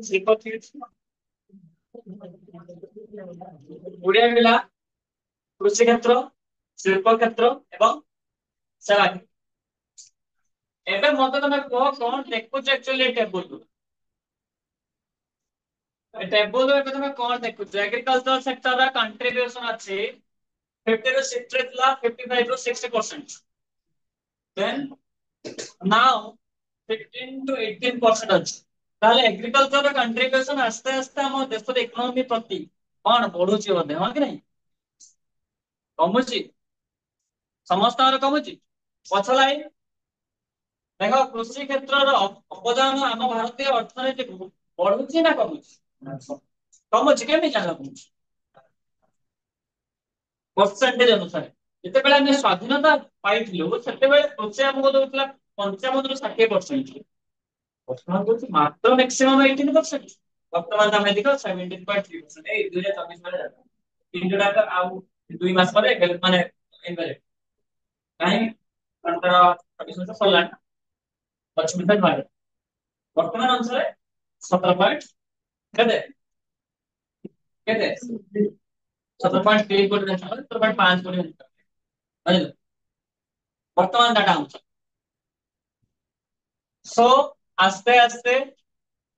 ଶିଳ୍ପ ଠିକ ଅଛି। ଓଡିଆ ପିଲା କୃଷି କ୍ଷେତ୍ର, ଶିଳ୍ପ କ୍ଷେତ୍ର ଏବଂ ସେବା କ୍ଷେତ୍ର। ଏବେ ମତେ ତମେ କୁହ କଣ ଦେଖୁଛ ଆକ୍ଚୁଆଲି ଟେବୁଲ ଟେବୁଲ ଏବେ ତମେ କଣ ଦେଖୁଛ? ଏଗ୍ରିକଲଚର ସେକ୍ଟର କଣ୍ଟ୍ରିବ୍ୟୁସନ ଅଛି 50 ରୁ 60 ଥିଲା 55 ରୁ 60%, then now 15 to 18% ଅଛି। ତାହେଲେ ଏଗ୍ରିକଲଚର କଣ୍ଟ୍ରିବ୍ୟୁସନ ଆସ୍ତେ ଆସ୍ତେ ଆମ ଦେଶର ଇକୋନୋମି ପ୍ରତି କଣ ବଢୁଛି ବୋଧେ, ହଁ କି ନାହିଁ? କମୁଛି? ସମସ୍ତଙ୍କର କମୁଛି? ପଛ ଲାଇନ ଦେଖ, କୃଷି କ୍ଷେତ୍ରର ଅବଦାନ ଆମ ଭାରତୀୟ ଅର୍ଥନୀତିକୁ ବଢୁଛି ନା କମୁଛି? କମୁଛି। କେମିତି ଜାଣିଲ କମୁଛି? ପରସେଣ୍ଟେଜ ଅନୁସାରେ। ଯେତେବେଳେ ଆମେ ସ୍ୱାଧୀନତା ପାଇଥିଲୁ ସେତେବେଳେ କୃଷି ଆମକୁ ଦଉଥିଲା 55 ରୁ 60%। ବର୍ତ୍ତମାନ ଦଉଛି ମାତ୍ର ମ୍ୟାକ୍ସିମମ୍ 18%। ବର୍ତ୍ତମାନ ଆମେ ଦେଖ 17.3%। ଏଇ 2024 ବେଳେ ତିନିଟାକ ଆଉ 2 ମାସ ପରେ ମାନେ ହେଇପାରିବ କାହିଁକି? କାରଣ ତାର 24 ମାସ ସରିଲାଣି, 25% ବାହାରେ। ବର୍ତ୍ତମାନ ଅନୁସାରେ 17 ପଏଣ୍ଟ କେତେ କେତେ 17.3 କୋଟି 17.5 କୋଟି ବୁଝିଲ ବର୍ତ୍ତମାନ ଡାଟା ଅନୁସାରେ। ସो ଆସ୍ତେ ଆସ୍ତେ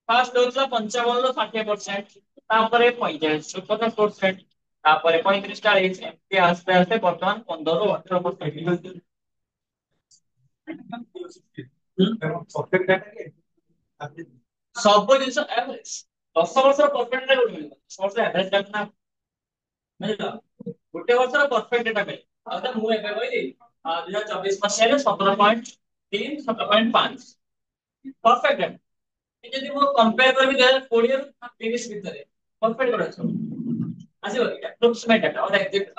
ଫାଷ୍ଟ ଦଉଥିଲା 55 ରୁ 60%, ତାପରେ 45 ରୁ 50%, ତାପରେ 35 40, ଏମିତି ଆସ୍ତେ ଆସ୍ତେ ବର୍ତ୍ତମାନ 15 ରୁ 18%। ସବୁ ଜିନିଷ average। 10 ବର୍ଷର ପରଫେକ୍ଟ ଡାଟା କୋଉଠି ମିଳିବ? 10 ବର୍ଷ average ଡାଟା ନା, ବୁଝିଲ? ଗୋଟେ ବର୍ଷର ପରଫେକ୍ଟ ଡାଟା ମିଳେ। ଆଉ ତ ମୁଁ ଏବେ କହିଲି 2024 ମସିହାରେ 17.3 17.5 ପରଫେକ୍ଟ ଡାଟା। ଯଦି ମୁଁ କମ୍ପେୟାର କରିବି 2020 ରୁ 30 ଭିତରେ, ପରଫେକ୍ଟ ଡାଟା ଆସିବ ଆସିବ ଆପ୍ରୋକ୍ସିମେଟ ଡାଟା और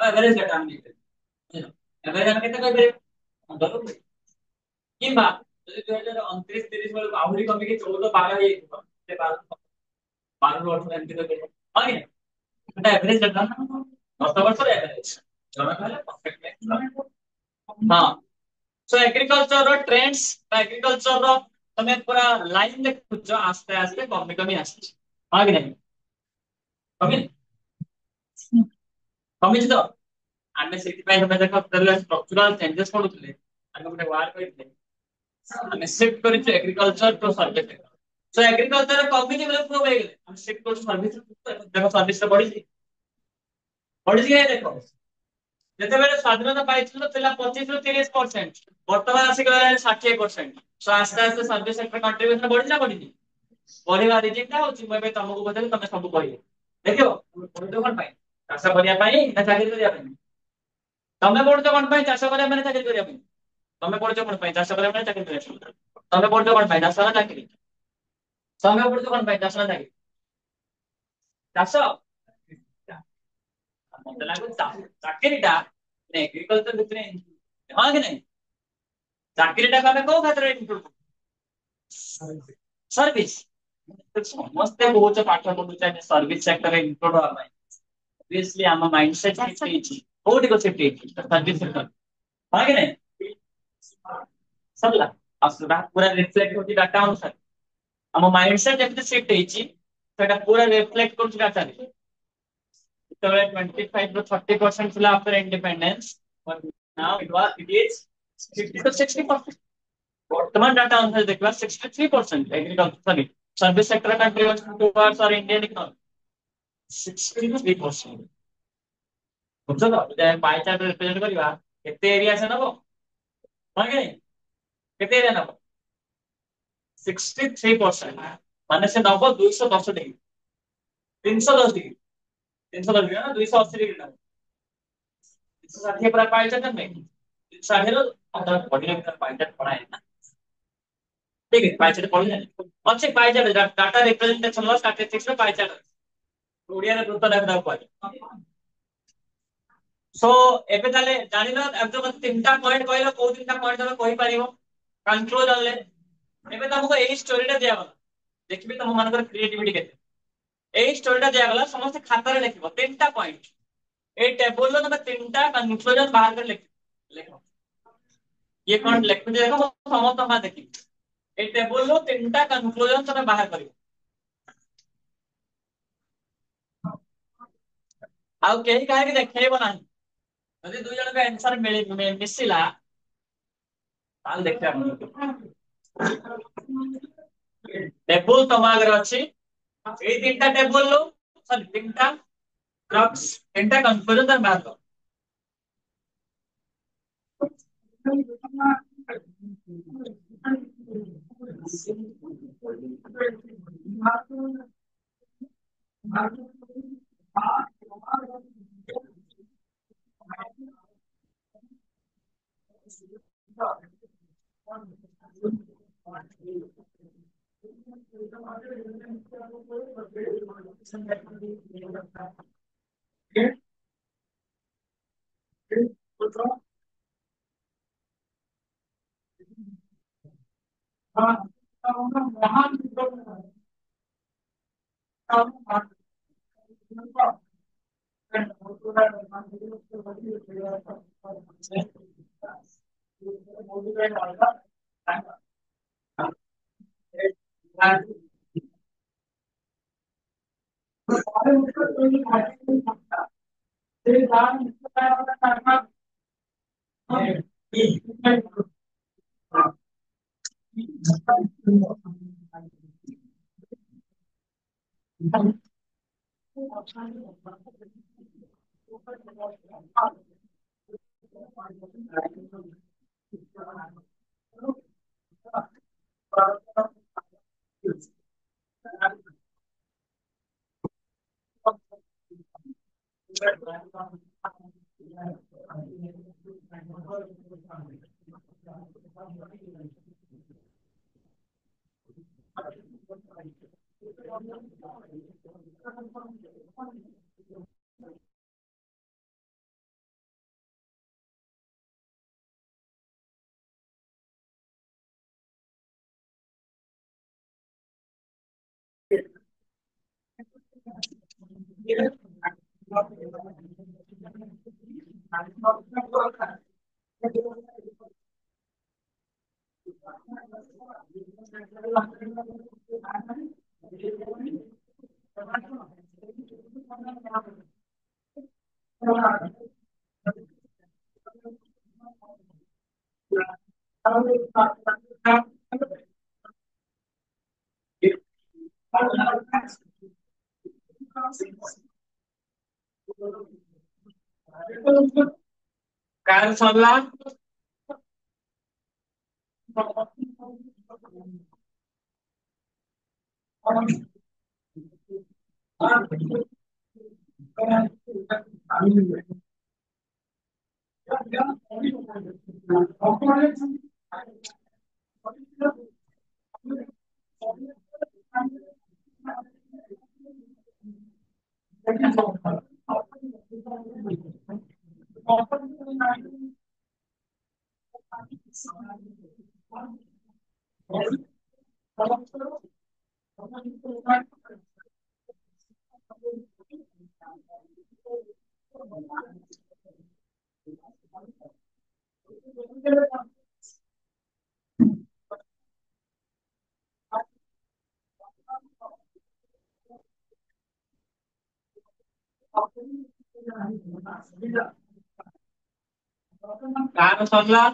एवरेज ଡାଟା ଆମେ ନେଇପାରିବା। ଏଭରେଜ ଆମେ କେତେ କହିପାରିବା? 15 କିମ୍ବା ଯଦି 2029 30 ବେଳକୁ ଆହୁରି କମିକି 14 12 ହେଇଯିବ, ସେ 12 ରୁ 18 ଏମିତି କହିପାରିବା, ହଁ କି ନାହିଁ? ଏଟା ଏଭରେଜ ଡାଟା ନା, 10 ବର୍ଷର ଏଭରେଜ ଜଣକ ହେଲେ ପରଫେକ୍ଟ। ହଁ, ସो ଏଗ୍ରିକଲଚର ଟ୍ରେଣ୍ଡସ୍ ଏଗ୍ରିକଲଚର ତମେ ପୁରା ଲାଇନ ଦେଖୁଛ, ଆସ୍ତେ ଆସ୍ତେ କମି କମି ଆସିଛି, ହଁ କି ନାହିଁ? କମି କମିଛି ତ? ଆମେ ସେଥିପାଇଁ ତମେ ଦେଖ ଷ୍ଟ୍ରକ୍ଚରାଲ ଚେଞ୍ଜେସ କରୁଥିଲେ, ଆମେ ଗୋଟେ ୱାର୍ଡ କହିଥିଲେ, ଆମେ ଶିଫ୍ଟ କରିଛୁ agriculture to service sector. So agriculture କମିଛି ବୋଲି ପ୍ରୁଭ ହେଇଗଲେ ଆମେ ଶିଫ୍ଟ କରୁଛୁ ସର୍ଭିସ। ଦେଖ ସର୍ଭିସ ବଢିଛି, ବଢିଛି କି ନାହିଁ ଦେଖ। ଯେତେବେଳେ ସ୍ୱାଧୀନତା ପାଇଥିଲୁ ଥିଲା 25 ରୁ 30%, ବର୍ତ୍ତମାନ ଆସିଗଲାଣି 60%। ସୋ ଆସ୍ତେ ଆସ୍ତେ ସର୍ଭିସ ସେକ୍ଟର କଣ୍ଟ୍ରିବ୍ୟୁସନ ବଢିଛି ନା ବଢିନି? ବଢିବା ରିଜିନଟା ହଉଛି, ମୁଁ ଏବେ ତମକୁ ପଚାରିଲି ତମେ ସବୁ କହିବ। ଦେଖିବ ପଢୁଛ କଣ ପାଇଁ? ଚାଷ କରିବା ପାଇଁ ନା ଚାକିରି କରିବା ପାଇଁ? ତମେ ପଢୁଛ କଣ ପାଇଁ? ଚାଷ କରିବା ପାଇଁ ନା ଚାକିରି କରିବା ପାଇଁ? ତମେ ପଢୁଛ କଣ ପାଇଁ? ଚାଷ କରିବା ପାଇଁ ନା ଚାକିରି କରିବା ପାଇଁ? ତମେ ପଢୁଛ କଣ ପାଇଁ? ଚାଷ ନା ଚାକିରି? ତମେ ପଢୁଛ କଣ ପାଇଁ? ଚାଷ ନା ଚାକିରି? ଚାଷ। ମତେ ଲାଗୁଛି ଚାକିରିଟା ଏଗ୍ରିକଲଚର ଭିତରେ, ହଁ କି ନାହିଁ? ଚାକିରିଟାକୁ ଆମେ କୋଉ କ୍ଷେତ୍ରରେ ଇନକ୍ଲୁଡ କରୁ? ସର୍ଭିସ। ସମସ୍ତେ କହୁଛ ପାଠ ପଢୁଛ ସର୍ଭିସ ସେକ୍ଟରରେ ଇନକ୍ଲୁଡ ହବା ପାଇଁ, ଅବଭିୟସଲି ଆମ ମାଇଣ୍ଡ ସେଟ ଶିଫ୍ଟ ହେଇଛି। କୋଉଠିକୁ ଶିଫ୍ଟ ହେଇଛି? ସର୍ଭିସ ସେକ୍ଟର, ହଁ କି ନାହିଁ? ସରିଲା। ଆଉ ପୁରା ରିଫ୍ଲେକ୍ଟ ହଉଛି ଡାଟା ଅନୁସାରେ। ଆମ ମାଇଣ୍ଡ ସେଟ ଯେମିତି ସିଫ୍ଟ ହେଇଛି ସେଟା ପୁରା ରିଫ୍ଲେକ୍ଟ କରୁଛି ଡାଟାରେ। ଯେତେବେଳେ 25 ରୁ 30% ଥିଲା after independence, now it is 50 to 60%। वर्तमान डाटा अनुसार देखा 63% agriculture sorry service sector contribution towards our Indian economy 63%। ବୁଝଛ ତ? ଯଦି ପାଇ ଚାର୍ଟ ରିପ୍ରେଜେଣ୍ଟ କରିବା କେତେ ଏରିଆ ସେ ନବ, ହଁ କି ନାହିଁ? କେତେ ଏରିଆ ନବ? 63%। ମାନେ ସେ ନବ 210 ଡିଗ୍ରୀ, 310 ଡିଗ୍ରୀ, 310 ଡିଗ୍ରୀ ନା 280 ଡିଗ୍ରୀ ନବ। 360 ପୁରା ପାଇ ଚାର୍ଟ ନାହିଁ, 360 ରୁ ବଢିଆ ପାଇ ଚାର୍ଟ ପଢାଏ ନା, ठीक है पाई चार्ट पढ़ जाए अच्छे पाई चार्ट डाटा रिप्रेजेंटेशन लो स्टैटिस्टिक्स में पाई चार्ट ओडिया रे गुरुत्व डाटा पाई। सो एबे ताले जानिलो अब जो मत तीनटा पॉइंट कहलो को तीनटा पॉइंट तमे कहि परिबो कंक्लूजन ले। एबे तुमको एई स्टोरीटा दिया गला, देखबी तुम मानकर क्रिएटिविटी केते। एई स्टोरीटा दिया गला समस्त खाता रे लिखबो तीनटा पॉइंट, ए टेबल लो तमे तीनटा कंक्लूजन बाहर कर लिख लिखो। ये कौन लिख देखो समस्त मा देखि ଏ ଟେବୁଲ ତିନିଟା କନକ୍ଲୁଜନ ତମେ ବାହାର କରିବ। ଆଉ କେହି କାହାକି ଦେଖେଇବ ନାହିଁ। ଯଦି ଦୁଇ ଜଣଙ୍କ ଆନ୍ସର ମିଶିଲା ତାହେଲେ ଦେଖିବା। ଟେବୁଲ ତମ ଆଗରେ ଅଛି। ଏଇ ତିନିଟା ଟେବୁଲ ସରି ତିନିଟା କ୍ରକ୍ସ ତିନିଟା କନକ୍ଲୁଜନ ତମେ ବାହାର କର। କାହାର ସରିଲା? କାହାର ସରିଲା?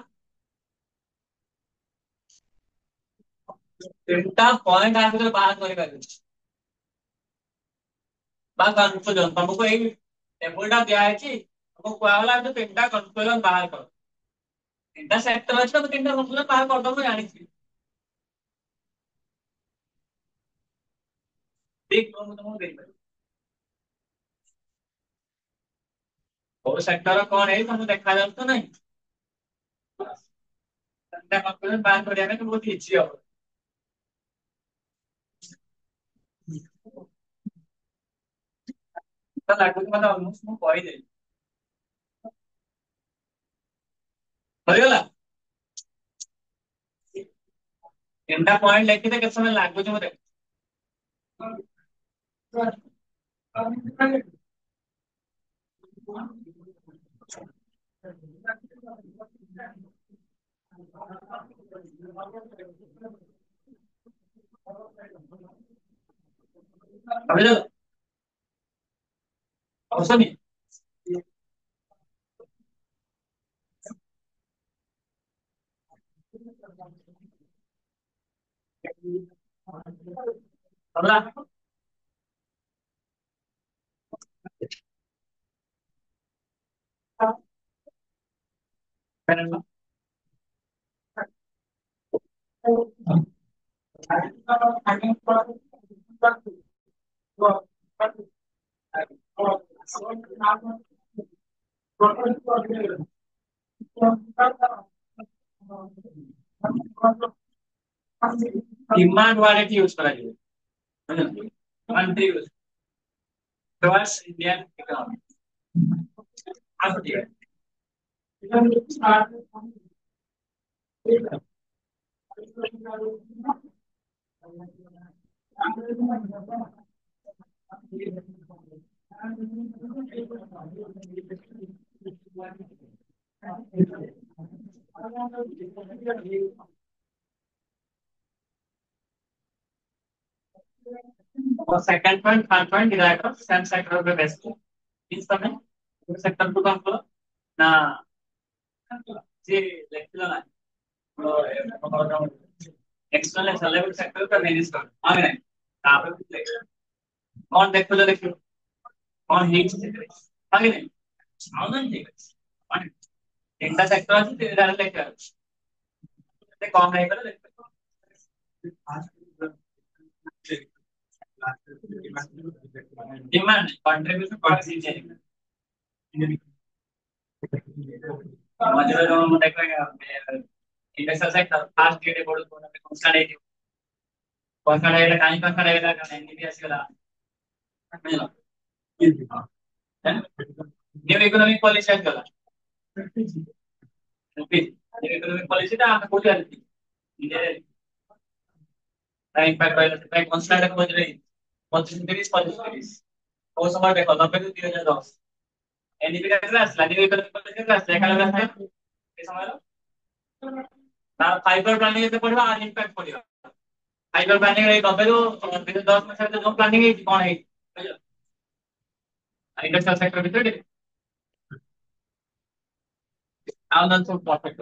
ତିନିଟା ପଏଣ୍ଟ ଆ ଭିତରେ ବାହାର କରିପାରିବେ ବା କନକ୍ଲୁଜନ ତମକୁ ଏଇ ଟେବୁଲ ଟା ଦିଆହେଇଛି ତମକୁ କୁହାଗଲା ଯେ ତିନିଟା କନକ୍ଲୁଜନ ବାହାର କର। ତିନିଟା ସେକ୍ଟର ଅଛି ତମେ ତିନିଟା କନକ୍ଲୁଜନ ବାହାର କରିଦବ ମୁଁ ଜାଣିଛି। ଠିକ ମୁଁ ତମକୁ ଦେଇପାରିବି। କୋଉ ସେକ୍ଟର କଣ ହେଇ ତମକୁ ଦେଖାଯାଉଛି ତ ନାଇଁ? ତିନିଟା କନକ୍ଲୁଜନ ବାହାର କରିବା ପାଇଁ ବହୁତ ଇଜି ହବ। ତ ଲାଗୁଛି ମତେ ଅଲମୋଷ୍ଟ ମୁଁ କହିଦେଲି। ସରିଗଲା? ତିନିଟା ପଏଣ୍ଟ ଲେଖିତେ କେତେ ସମୟ ଲାଗୁଛି ମତେ? समझ लो ऑप्शन नहीं समझा डिमांड वाले यूज कराइए country use towards Indian economy आप ठीक है और second point third point derive same sector पे बेस्ट इन समय सेक्टर को काम करो ना जी लेक्चर ना एक्सटर्नल सेलेक्ट सेक्टर का मैनेज करो आगे नहीं आप कौन देखो कौन हीट से आगे नहीं आउन ठीक है इंटा सेक्टर আছে তেরা লেখা আছে কম নাই করে डिमांड कंट्रीब्यूशन परसेंटेज मजे में देखो इंडस्ट्रियल सेक्टर फास्ट गेटे पड़ो ना कौन सा रहेगा काई कौन सा रहेगा का एनडीपीएस का न्यू इकोनॉमिक पॉलिसी है कला न्यू इकोनॉमिक पॉलिसी ता हम कोठी आती इंडिया टाइम पैक पहले से पैक कांस्टेंट खोज रही 25 वो समय देखो 90 से 2010 एनडीपी का class new economic policy class देखा लगा था ये समझ लो ना फाइबर प्लानिंग से पढ़वा और इम्पैक्ट पढ़वा फाइबर प्लानिंग रे 90 तो 2010 में से जो प्लानिंग है कौन है इंडस्ट्रियल सेक्टर भीतर आउन सब परफेक्ट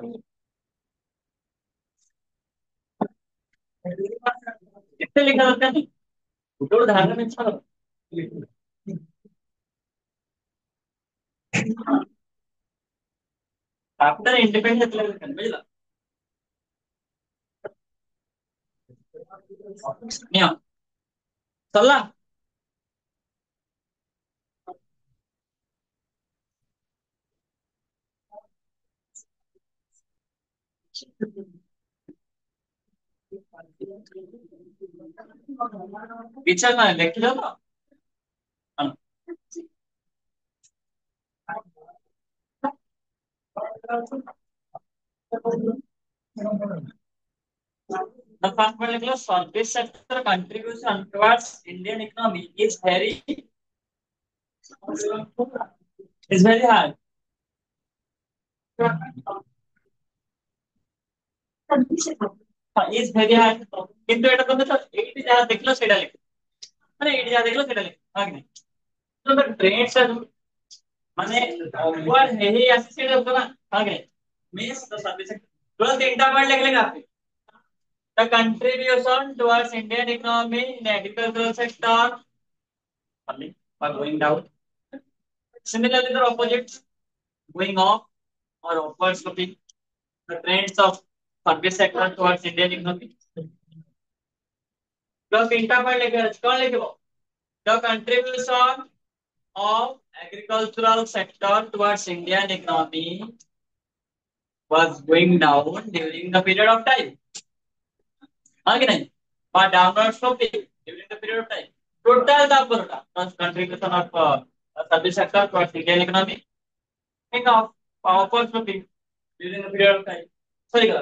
कितने लिखा होता है टोटल धारणा में अच्छा आफ्टर इंडिपेंडेंस लेवल kan बुझला निया चला विचार ना लेके जाओ ना the first particular service sector contribution towards Indian economy is very high. Is very high. কিন্তু এটা তুমি তো এইটি যা দেখলো সেটা লিখো মানে এইটি যা দেখলো সেটা লিখো আগে তো ট্রেন্ডস মানে ওভার হেভি আছে সেটা হতো না আগে মিন্স দ্য সার্ভিস সেক্টর পুরো তিনটা পয়েন্ট লিখলে কাফি the contribution towards Indian economy in agricultural sector only or going down. Similarly, the opposites going up or upwards looking. The trends of service sector towards Indian economy. Plus, interval the contribution of agricultural sector towards Indian economy was going down during the period of time. Again, but downward sloping during the period of time. Total the contribution of service sector towards Indian economy. Think of upward sloping during the period of time. Sorry,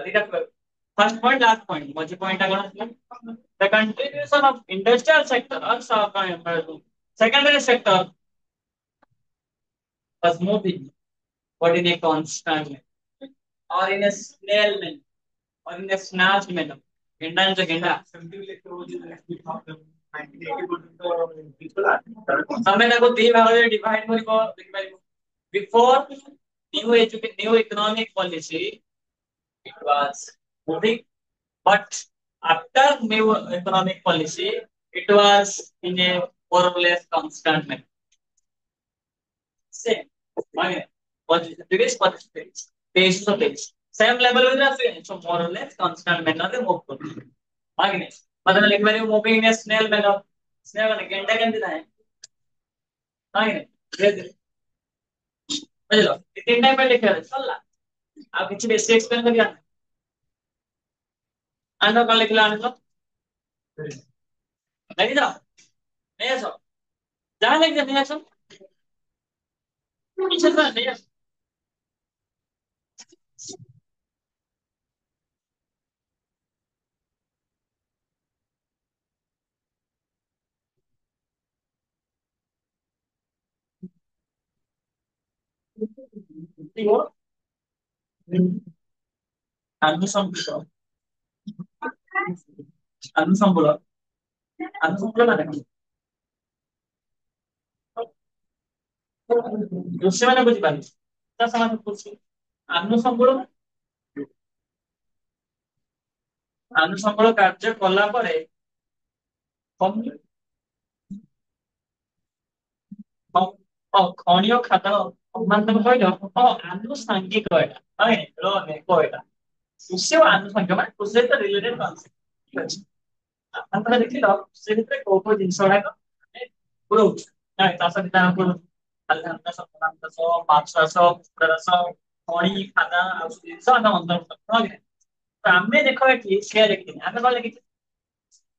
first point, last point. Much point the contribution of industrial sector also secondary sector was moving, but in a constant manner, or in a snail manner, or in a snatched manner. Genda is a genda. ତମେ ତାକୁ ଦି ଭାଗରେ divide କରିବ ଦେଖିପାରିବ before new economic policy it was moving but after new economic policy it was in a more or less constant manner same okay 25 25 23 to 23 same level with us so more or less constant manner रे move करूँ आगे मतलब लिख मैंने moving in a snail manner snail मैंने घंटा घंटे था आगे धीरे ବୁଝିଲ ତିନି ଟାଇମ ପାଇଁ ଲେଖିବାର ଅଛି ସରିଲା ଆଉ କିଛି ବେଶୀ ଏକ୍ସପ୍ଲେନ କରିବା ଆଣିଲ କଣ ଲେଖିଲା ଆଣିଲ ଲେଖିଛ ନେଇ ଆସ ଯାହା ଲେଖିଛ ନେଇ ଆସ କିଛି ତ ନେଇ ଆସ ଆନୁସମ୍ବଳ ଆନୁସମ୍ବଳ ଆନୁସମ୍ବଳ ମାନେ କଣ କୃଷି ମାନେ ବୁଝିପାରିଲି ଚାଷ ମାନେ କୃଷି ଆନୁସମ୍ବଳ ଆନୁସମ୍ବଳ କାର୍ଯ୍ୟ କଲା ପରେ କଣ ଖଣିଜ ଖାଦାନ ମାନେ ତମେ କହିଲ ଆନୁସାଙ୍ଗିକ ଏଇଟା ନାଇଁ ଏଇଟା କୃଷି ଓ ଆନୁସାଙ୍ଗିକ ମାନେ କୃଷି ସହିତ ରିଲେଟେଡ କନସେପ୍ଟ ଠିକ ଅଛି ଆପଣ ଦେଖିଲ ସେ ଭିତରେ କୋଉ କୋଉ ଜିନିଷ ଗୁଡାକ ପୁରଉଛି ନାଇଁ ଚାଷ ବିଧାନ ପୁରଉଛି ଖାଲି ଧାନ ଚାଷ ବାଦାମ ଚାଷ ମାଛ ଚାଷ କୁକୁଡ଼ା ଚାଷ ଖଣି ଖାଦାନ ଆଉ ସବୁ ଜିନିଷ ଆମେ ଅନ୍ତର୍ଭୁକ୍ତ ହଁ କି ନାହିଁ? ତ ଆମେ ଦେଖ ଏଠି ସେୟା ଲେଖିନି ଆମେ କଣ ଲେଖିଛେ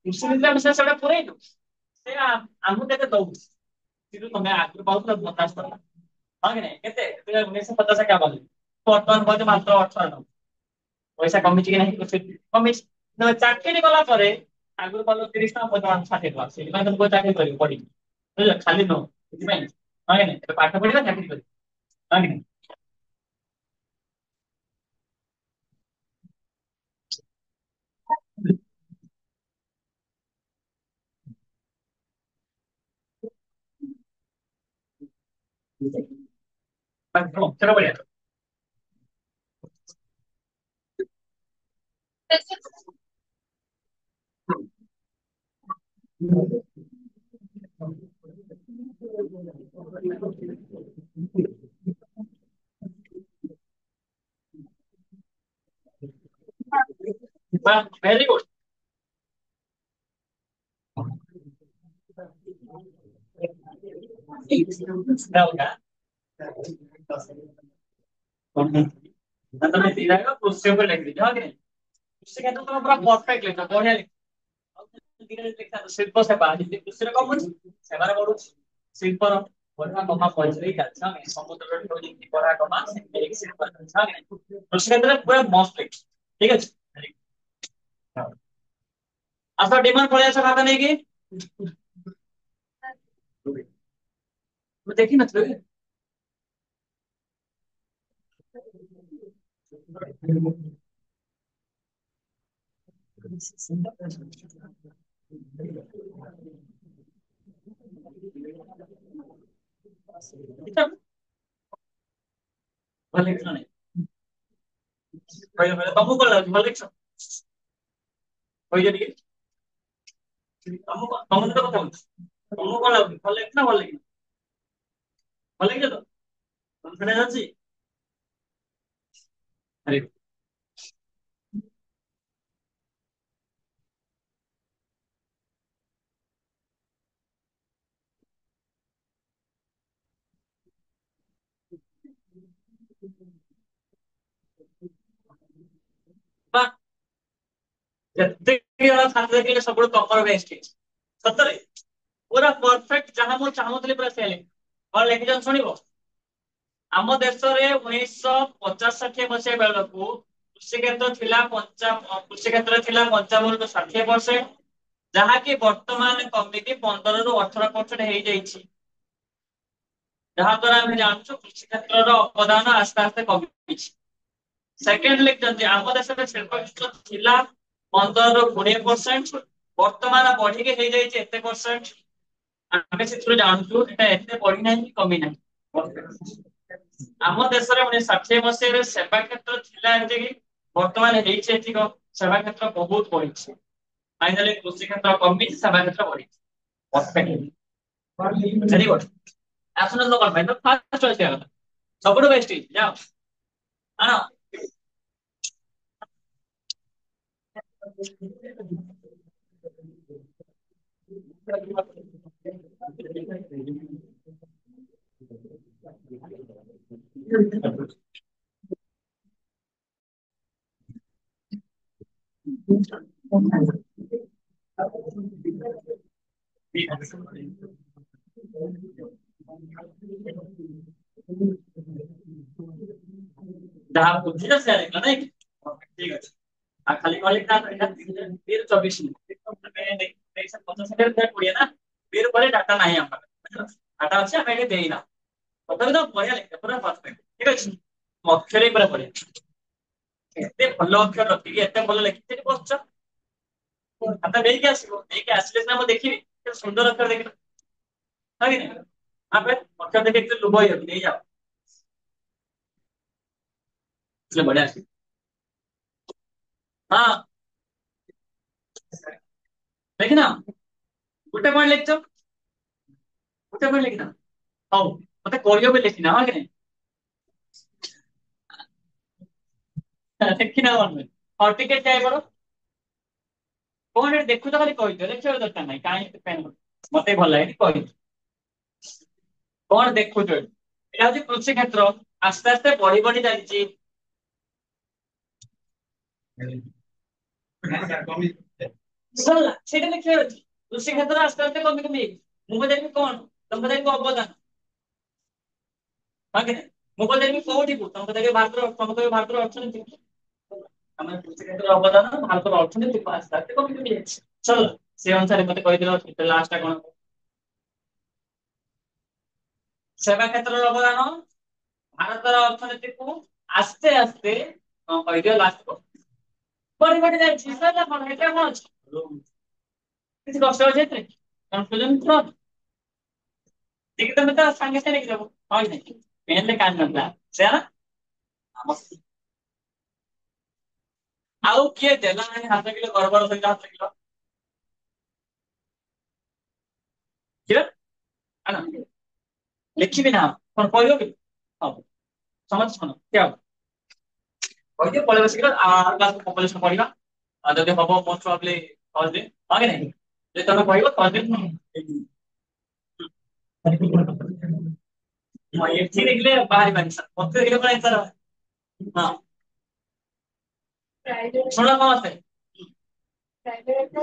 କୃଷି ଭିତରେ ଆମେ ସେଟା ପୁରେଇନୁ ସେ ଆମକୁ କେତେ ଦଉଛି କିନ୍ତୁ ତମେ ଆଗରୁ ପାଉଥିଲ 50 ଟଙ୍କା ହଁ କି ନାହିଁ କେତେ 1950 ଏକା ପାଉଥିଲି ବର୍ତ୍ତମାନ ପାଉଛ ମାତ୍ର 18 ଟଙ୍କା ପଇସା କମିଛି କି ନାହିଁ କମିଛି ତମେ ଚାକିରି କଲା ପରେ ଆଗରୁ ପାଉଛ 30 ଟଙ୍କା ବର୍ତ୍ତମାନ 60 ଟଙ୍କା ସେଥିପାଇଁ ତମକୁ ଚାକିରି କରିବ ପଡିକି ବୁଝିଲ ଖାଲି ନୁହଁ ସେଥିପାଇଁ ହଁ କି ନାହିଁ ଏବେ ପାଠ ପଢିବା ଚାକିରି କରିବ ହଁ କି ନାହିଁ ସେଟା ବଢିଆ ଭେରି ଗୁଡ ତମେ ଦିଟାକ କୃଷି ଉପରେ ଲେଖିଦେଇଛ ହଁ କି ନାହିଁ କୃଷି କ୍ଷେତ୍ର ତମେ ପୁରା ପରଫେକ୍ଟ ଲେଖିଛ ବଢିଆ ଶିଳ୍ପ ସେବା ଯେମିତି କୃଷିରେ କମୁଛି ସେବାରେ ବଢୁଛି ଶିଳ୍ପର ବଢିଆ କମା ପଇସାରେ ଚାଲିଛି ହଁ କି ନାହିଁ? ସମୁଦ୍ରର ଢେଉ ଯେମିତି ବଢା କମା ସେମିତି ହେଇକି ଶିଳ୍ପ ଚାଲିଛି ହଁ କି ନାହିଁ? କୃଷି କ୍ଷେତ୍ରରେ ପୁରା ମସ୍ତ ଲେଖିଛି ଠିକ ଅଛି ଆସ ଡିମାଣ୍ଡ ପଳେଇ ଆସ ଖାତା ନେଇକି ମୁଁ ଦେଖିନଥିଲି ଭଲ ଲେଖିଛ ନାଇଁ କହିଲ କହିଲ ତମକୁ କଣ ଲାଗୁଛି ଭଲ ଲେଖିଛ କହିଛ ଟିକେ ତମ ସହିତ କଥା ହଉଛି ତମକୁ କଣ ଲାଗୁଛି ଭଲ ଲେଖିଛ ନା ଭଲ ଲେଖିନ ଭଲ ଲେଖିଛ ତ କନଫିଡେନ୍ସ ଅଛି ଆରେ ବା ଯେତିକି ଜଣ ଛାତ୍ର ଦେଖିଲେ ସବୁଠୁ ତମର ବେଷ୍ଟ ହେଇଛି ସତରେ ପୁରା ପରଫେକ୍ଟ ଯାହା ମୁଁ ଚାହୁଁଥିଲି ପୁରା ସେୟା ଲେଖିଛ କଣ ଲେଖିଛ ଶୁଣିବ ଆମ ଦେଶରେ 1950 60 ବେଳକୁ କୃଷି କ୍ଷେତ୍ର ଥିଲା କୃଷି କ୍ଷେତ୍ର ଥିଲା 55 ରୁ 60%, ଯାହାକି ବର୍ତ୍ତମାନ କମିକି 15 ରୁ 18% ହେଇଯାଇଛି। ଯାହା ଦ୍ୱାରା ଆମେ ଜାଣୁଛୁ କୃଷି କ୍ଷେତ୍ରର ଅବଦାନ ଆସ୍ତେ ଆସ୍ତେ କମିଛି। ସେକେଣ୍ଡ ଲେଖିଛନ୍ତି ଆମ ଦେଶରେ ଶିଳ୍ପ କ୍ଷେତ୍ର ଥିଲା 15 ରୁ 20%, ବର୍ତ୍ତମାନ ବଢିକି ହେଇଯାଇଛି ଏତେ ପରସେଣ୍ଟ। ଆମେ ସେଥିରୁ ଜାଣୁଛୁ ଏଟା ଏତେ ବଢି ନାହିଁ କି କମି ନାହିଁ। ଆମ ଦେଶରେ 1960 ମସିହାରେ ସେବା କ୍ଷେତ୍ର ଥିଲା ଏତିକି, ବର୍ତ୍ତମାନ ହେଇଛି ଏତିକ। ସେବା କ୍ଷେତ୍ର ବହୁତ ବଢିଛି। ଫାଇନାଲି କୃଷି କ୍ଷେତ୍ର କମିଛି, ସେବା କ୍ଷେତ୍ର ବଢିଛି। Perfect very good. ଆସୁନନ୍ତୁ କଣ ପାଇଁ ତ ଫାଷ୍ଟ ଆସିବା କଥା, ସବୁଠୁ ବେଷ୍ଟ ଯାଅ ଆଣ। ଯାହା ବୁଝିଲ ସେୟା ଲେଖିଲ ନାଇଁ କି? ଠିକ ଅଛି। ଆଉ ଖାଲି କହିଲେ ନା ଏଇଟା 2024 2350 କୋଡିଏ ନା ବିର ପରେ ଡାଟା ନାହିଁ ଆମ ପାଖରେ, ଡାଟା ଅଛି ଆମେ ଏଠି ଦେଇନା। ତଥାପି ତ ବଢିଆ ଲେଖିଛ, ପୁରା ପରଫେକ୍ଟ ଠିକ ଅଛି। ଅକ୍ଷର ପୁରା ବଢିଆ। ଏତେ ଭଲ ଅକ୍ଷର ରଖିକି ଏତେ ଭଲ ଲେଖିକି ସେଠି ବସଛ। ଖାତା ନେଇକି ଆସିବ, ନେଇକି ଆସିଲେ ସିନା ମୁଁ ଦେଖିବି କେତେ ସୁନ୍ଦର ଅକ୍ଷର ଦେଖିଲ। ହଁ କି ନାହିଁ? ଆମେ ଅକ୍ଷର ଦେଖି ଟିକେ ଲୋଭ ହେଇଯାଉଛି, ନେଇଯାଅ। इसलिए बड़ा है। हाँ लेकिन ଗୋଟେ ପଏଣ୍ଟ ଲେଖିଛ, ଗୋଟେ ପଏଣ୍ଟ ଲେଖିନା। ହଉ ମତେ କହିବ ବି ଲେଖିନା, ହଁ କି ନାହିଁ? ଲେଖିନା କଣ ପାଇଁ? ହଉ ଟିକେ ଟ୍ରାଏ କର। କଣ ଏଠି ଦେଖୁଛ ଖାଲି କହିଦିଅ, ଲେଖିବା ଦରକାର ନାହିଁ। କାହିଁକି ପେନ୍ ମତେ ଭଲ ଲାଗେନି, କହିଦିଅ। କଣ ଦେଖୁଛ ଏଠି? ଏଇଟା ହଉଛି କୃଷି କ୍ଷେତ୍ର, ଆସ୍ତେ ଆସ୍ତେ ବଢି ବଢି ଚାଲିଛି। ସରିଲା ସେଇଟା ଲେଖିବାର ଅଛି। କୃଷି କ୍ଷେତ୍ର ଆସ୍ତେ ଆସ୍ତେ କମି କମି ଯାଇଛି। ମୁଁ କହିଦେବି କଣ, ତମେ କହିଦେବି ଅବଦାନ, ହଁ କି ନାହିଁ? ମୁଁ କହିଦେବି କୋଉଠିକୁ, ତମେ କହିଦେବି ଭାରତର, ତମେ କହିବ ଭାରତର ଅର୍ଥନୀତି। ଆମେ କୃଷି କ୍ଷେତ୍ରରେ ଅବଦାନ ଭାରତର ଅର୍ଥନୀତି ଆସ୍ତେ ଆସ୍ତେ କମି କମି ଯାଇଛି। ସରିଲା। ସେ ଅନୁସାରେ ମତେ କହିଦିଅ ଲାଷ୍ଟ ଟା କଣ? ସେବା କ୍ଷେତ୍ରର ଅବଦାନ ଭାରତର ଅର୍ଥନୀତିକୁ ଆସ୍ତେ ଆସ୍ତେ କହିଦିଅ ଲାଷ୍ଟକୁ ବଢି ବଢି ଯାଇଛି। ସରିଲା, କଣ ଏଇଟା କଣ ଅଛି? କିଛି କଷ୍ଟ ଅଛି ଏଥିରେ? କନଫ୍ୟୁଜନ ଥିବ? ଟିକେ ତମେ ତ ସାଙ୍ଗେ ସାଙ୍ଗେ ଲେଖିଦବ, ହଁ କି ନାହିଁ? ପେନରେ କାନ ନଥିଲା ସେୟା ନା? ଆମ- ଆଉ କିଏ ଦେଲା ନାହିଁ ହାତ କିଲୋ ଗର୍ବର ସହିତ ହାତ କିଲୋ? କିଏ ଆଣ ଲେଖିବି ନା କଣ କହିବ କି? ହଉ ସମସ୍ତେ ଶୁଣ କିଏ ହବ କହିଦିଅ, ପଳେଇବା ଶୀଘ୍ର ପପୁଲେସନ ପଢିବା। ଆଉ ଯଦି ହବ ମୋଷ୍ଟ ପ୍ରବାବଲି ଥର୍ସଡେ, ହଁ କି ନାହିଁ? ଯଦି ତମେ କହିବ ଥର୍ସଡେ। ଏଠି ଦେଖିଲେ ବାହାରିବାନି ସାର୍, ମତେ ଦେଖିଲେ ପୁରା answer ବାହାରିବ। ହଁ ଶୁଣ ସମସ୍ତେ। ପ୍ରାଇଭେଟ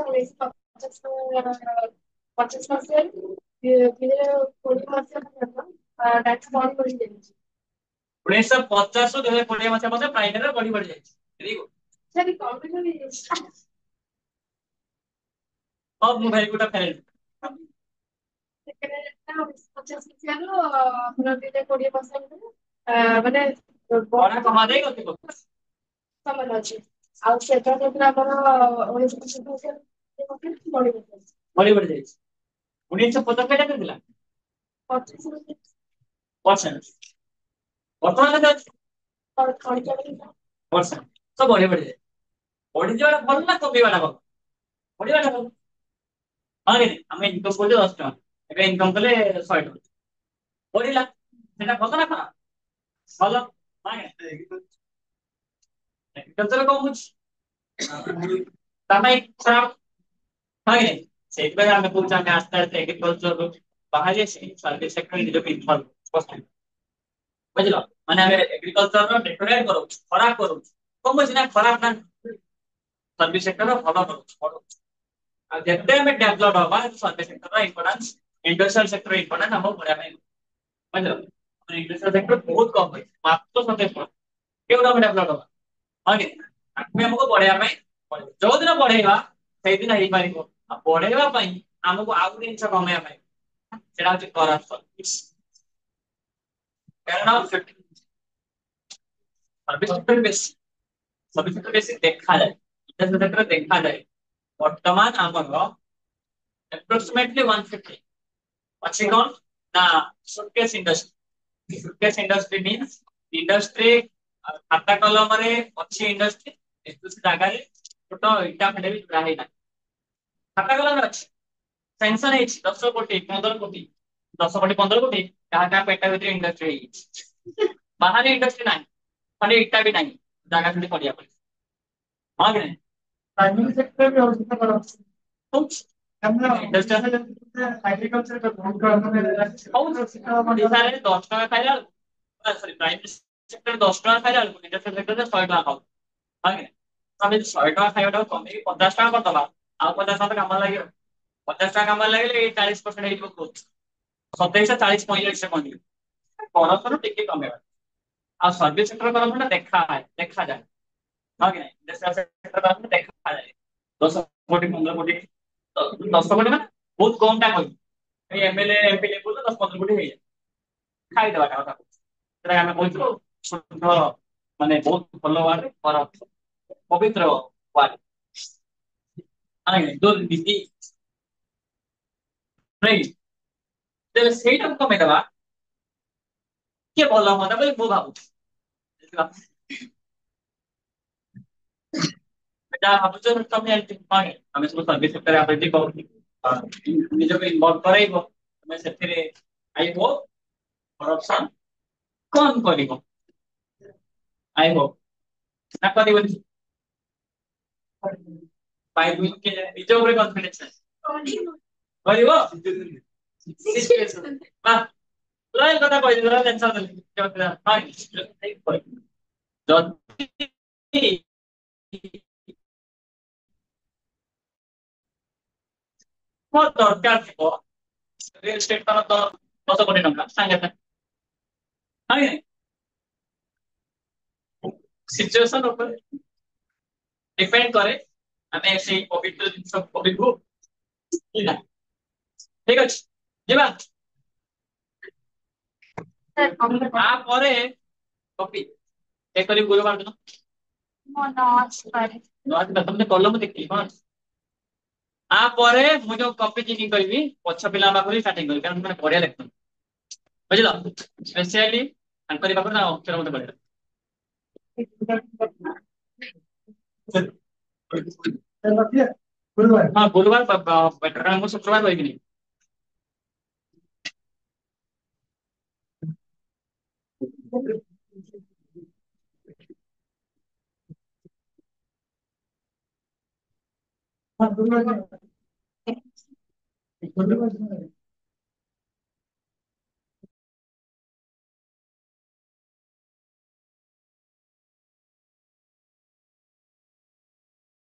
1950 ରୁ 2020 ମସିହା ପର୍ଯ୍ୟନ୍ତ ପ୍ରାଇଭେଟରେ ବଢି ବଢି ଯାଇଛି। Very good. ହଉ ମୁଁ ଭେରି ଗୁଡ୍ ଫେରେଇଲି। ମାନେ ବଢା କମା ଦେଇ ଗତି କରୁଛି। ସମାନ ଅଛି। ଆଉ ସେବା କ୍ଷେତ୍ର ଆମର 1950 ବଢି ବଢି ଯାଇଛି। 1950 କେତେ ଥିଲା? 25%। ବର୍ତ୍ତମାନ କେତେ ଅଛି? 48%। ତ ବଢି ବଢି ଯାଇଛି। ବଢିଯିବାଟା ଭଲ ନା କମିବାଟା ଭଲ? ବଢିବାଟା ଭଲ। ହଁ କି ନାହିଁ? ଆମେ ଇନକମ କରୁଛେ 10 ଟଙ୍କା, ଏବେ ଇନକମ କଲେ 100 ଟଙ୍କା ବଢିଲା, ସେଟା ଭଲ ନା ଖରାପ? ଭଲ। ଏଗ୍ରିକଲଚର କମୁଛି ତା ପାଇଁ ଖରାପ, ହଁ କି ନାହିଁ? ସେଇଥିପାଇଁ ଆମେ କହୁଛୁ ଆମେ ଆସ୍ତେ ଆସ୍ତେ ଏଗ୍ରିକଲଚର ବାହାରି ଆସି ସର୍ଭିସ ସେକ୍ଟର ନିଜକୁ ଇନଭଲ୍ଭ କରୁଛୁ। ବୁଝିଲ? ମାନେ ଆମେ ଏଗ୍ରିକଲଚର ଡେଭଲପମେଣ୍ଟ କରୁଛୁ, ଖରାପ କରୁଛୁ। କମୁଛି ନା ଖରାପ ନା? ସର୍ଭିସ ସେକ୍ଟର ଭଲ କରୁଛୁ, ବଢୁଛି। ଆଉ ଯେତେ ଆମେ ଡେଭଲପ ହବା service sector importance, industrial sector importance ଆମକୁ ବଢିବା ପାଇଁ। ବୁଝିଲ? ଇଣ୍ଡଷ୍ଟ୍ରିଆଲ ସେକ୍ଟର ବହୁତ କମ ଅଛି, ମାତ୍ର 27%। କେଉଁଟା ଆମେ ଡେଭଲପ ହବା, ହଁ କି? ତାକୁ ଆମକୁ ବଢେଇବା ପାଇଁ ପଡିବ। ଯୋଉଦିନ ବଢେଇବା ସେଇଦିନ ହେଇପାରିବ। ଆଉ ବଢେଇବା ପାଇଁ ଆମକୁ ଆଉ ଗୋଟେ ଜିନିଷ କମେଇବା ପାଇଁ, ସେଟା ହଉଛି କରପସନ। କାରଣ ସର୍ଭିସ ସେକ୍ଟର ବେଶୀ, ସର୍ଭିସ ସେକ୍ଟର ବେଶୀ ଦେଖାଯାଏ, ଇଣ୍ଡଷ୍ଟ୍ରିଆଲ ସେକ୍ଟର ଦେଖାଯାଏ। ବର୍ତ୍ତମାନ ଆମର approximately 150 ଅଛି କଣ ନା suitcase industry. Suitcase industry means industry ଖାତା କଲମରେ ଅଛି ଇଣ୍ଡଷ୍ଟ୍ରି ଏକୋଇଶ ଜାଗାରେ ଛୋଟ ଇଟା ଖଣ୍ଡେ ବି ପୁରା ହେଇନାହିଁ। ଖାତା କଲମରେ ଅଛି ସେନ୍ସର ହେଇଛି 10 କୋଟି 15 କୋଟି 10 କୋଟି 15 କୋଟି କାହା କାହା ପେଟ ଭିତରେ ଇଣ୍ଡଷ୍ଟ୍ରି ହେଇଯାଇଛି। ବାହାରେ ଇଣ୍ଡଷ୍ଟ୍ରି ନାହିଁ ଖାଲି ଇଟା ବି ନାହିଁ ଜାଗା ଖାଲି ପଡିଆ ପାଇଁ ହଁ କି ନାହିଁ? प्राइमरी सेक्टर भी और कितना बड़ा ହଉଛି हमने ଇଣ୍ଡଷ୍ଟ୍ରି एग्रीकल्चर का बहुत का हमने ହଉଛି ଓଡିଶାରେ 10 ଟଙ୍କା ଖାଇଲା ବେଳକୁ ସରି ପ୍ରାଇଭେଟ ସେକ୍ଟର 10 ଟଙ୍କା ଖାଇଲା ବେଳକୁ ଇଣ୍ଡଷ୍ଟ୍ରିଆଲ ସେକ୍ଟରରେ 100 ଟଙ୍କା ଖାଉଛି ହଁ କି ନାହିଁ? ଆମେ ଯଦି 100 ଟଙ୍କା ଖାଇବାଟାକୁ କମେଇକି 50 ଟଙ୍କା କରିଦବା ଆଉ 50 ଟଙ୍କା କାମ ଲାଗିବ 50 ଟଙ୍କା କାମ ଲାଗିଲେ ଏଇ 40% ହେଇଯିବ ଗ୍ରୋଥ 27 40 45 କମିଯିବ କରପସନ ଟିକେ କମେଇବା ଆଉ ସର୍ଭିସ ସେକ୍ଟର କରପସନ ଦେଖାଯାଏ ହଁ କି ନାହିଁ? ଇଣ୍ଡଷ୍ଟ୍ରିଆଲ ସେକ୍ଟର କରପସନ ଦେଖାଯାଏ 10 କୋଟି 15 କୋଟି 10 କୋଟି ମାନେ ବହୁତ କମ ଟା କହିବି ଏଇ ଏମଏଲଏ ଏମପି ଲେବୁଲ 10 15 କୋଟି ହେଇଯାଏ ଖାଇଦବା କଥା ସେଟା ଆମେ କହିଛୁ ଶୁଦ୍ଧ ମାନେ ବହୁତ ଭଲ ୱାର୍ଡ କରପସନ ପବିତ୍ର ୱାର୍ଡ ଦୁର୍ନୀତି ନାଇଁ ତେବେ ସେଇଟାକୁ କମେଇଦବା କିଏ ଭଲ ହୁଅନ୍ତା ବୋଲି ମୁଁ ଭାବୁଛି ବୁଝିଲ? ଯାହା ଭାବୁଛ ତମେ ଆମେ ସବୁ ସର୍ଭିସ ସେକ୍ଟର ଆପଡେଟ କରୁଛୁ ନିଜକୁ ଇନଭଲ୍ଭ କରାଇବ ତମେ ସେଥିରେ ଆଇବ କରପସନ କଣ କରିବ ଆଇବ ନା କରିବନି ପାଇବୁ ନିଜ ଉପରେ କନଫିଡେନ୍ସ କରିବ ବା ଲୟଲ କଥା କହିଦେଲା ଟେନସନ ଯଦି ମୋ ଦରକାର ଥିବ ରିଅଲ ଏଷ୍ଟେଟ ତାର 10 କୋଟି ଟଙ୍କା ସାଙ୍ଗେ ସାଙ୍ଗେ ସିଚୁଏସନ ଉପରେ ଡିପେଣ୍ଡ କରେ ଆମେ ସେଇ ପବିତ୍ର ଜିନିଷ କରିବୁ କି ନା ଠିକ ଅଛି ଯିବା ତାପରେ କପି ଚେକ୍ କରିବୁ ଗୁରୁବାର ଦିନ ତମେ କଲମ ଦେଖିଲି ହଁ ତାପରେ ମୁଁ ଯୋଉ କପି ଚେକିଂ କରିବି ପଛ ପିଲା ପାଖରୁ ହିଁ ଷ୍ଟାର୍ଟିଂ କରିବି କାରଣ ସେମାନେ ବଢିଆ ଲେଖୁଛନ୍ତି ବୁଝିଲ ସ୍ପେସିଆଲି ତାଙ୍କରି ପାଖରୁ ନା ଅକ୍ଷର ମତେ ବଢିଆ गुरुवार ହଁ ଗୁରୁବାର କାରଣ ମୁଁ ଶୁକ୍ରବାର ରହିବିନି हाँ गुरुवार